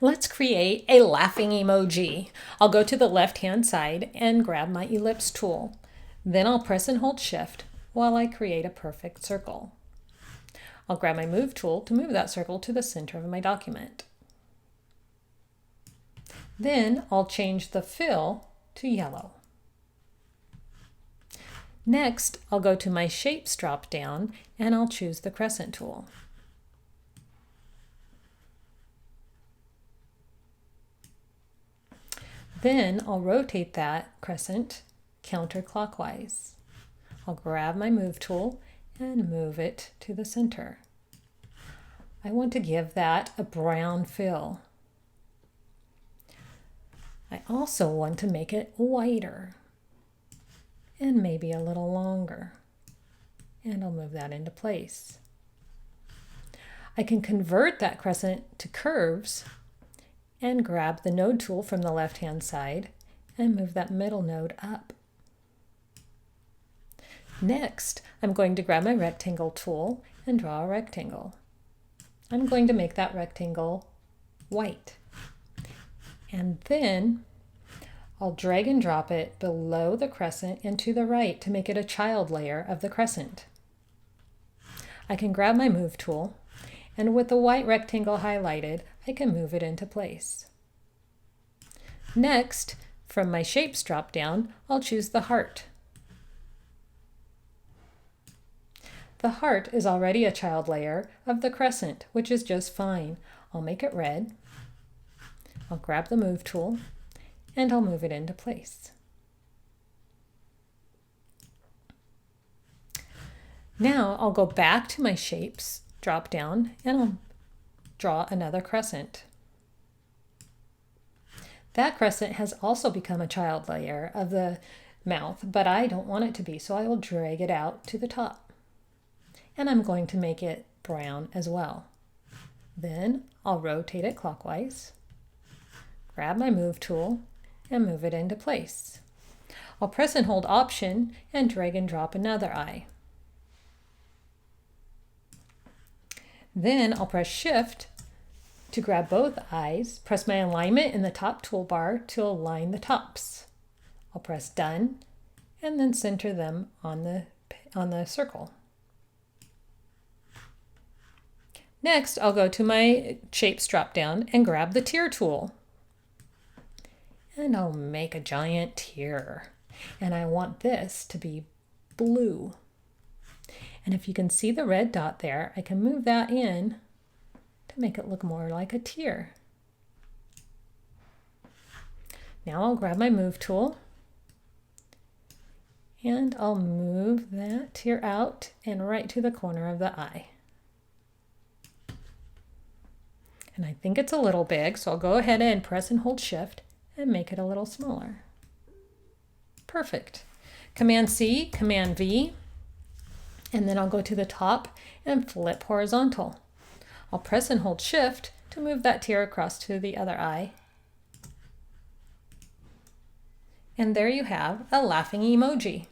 Let's create a laughing emoji. I'll go to the left-hand side and grab my ellipse tool. Then I'll press and hold Shift while I create a perfect circle. I'll grab my Move tool to move that circle to the center of my document. Then I'll change the fill to yellow. Next, I'll go to my Shapes drop-down and I'll choose the Crescent tool. Then I'll rotate that crescent counterclockwise. I'll grab my Move tool and move it to the center. I want to give that a brown fill. I also want to make it wider and maybe a little longer. And I'll move that into place. I can convert that crescent to curves and grab the node tool from the left-hand side and move that middle node up. Next, I'm going to grab my rectangle tool and draw a rectangle. I'm going to make that rectangle white. And then I'll drag and drop it below the crescent and to the right to make it a child layer of the crescent. I can grab my Move tool, and with the white rectangle highlighted, I can move it into place. Next, from my Shapes drop-down, I'll choose the heart. The heart is already a child layer of the crescent, which is just fine. I'll make it red. I'll grab the Move tool, and I'll move it into place. Now I'll go back to my Shapes drop-down and I'll draw another crescent. That crescent has also become a child layer of the mouth, but I don't want it to be, so I will drag it out to the top. And I'm going to make it brown as well. Then I'll rotate it clockwise, grab my Move tool, and move it into place. I'll press and hold Option and drag and drop another eye. Then I'll press Shift to grab both eyes, press my alignment in the top toolbar to align the tops. I'll press Done and then center them on the circle. Next, I'll go to my Shapes drop-down and grab the Tear tool. And I'll make a giant tear. And I want this to be blue. And if you can see the red dot there, I can move that in to make it look more like a tear. Now I'll grab my Move tool and I'll move that tear out and right to the corner of the eye. And I think it's a little big, so I'll go ahead and press and hold Shift and make it a little smaller. Perfect. Command C, Command V, and then I'll go to the top and flip horizontal. I'll press and hold Shift to move that tear across to the other eye. And there you have a laughing emoji.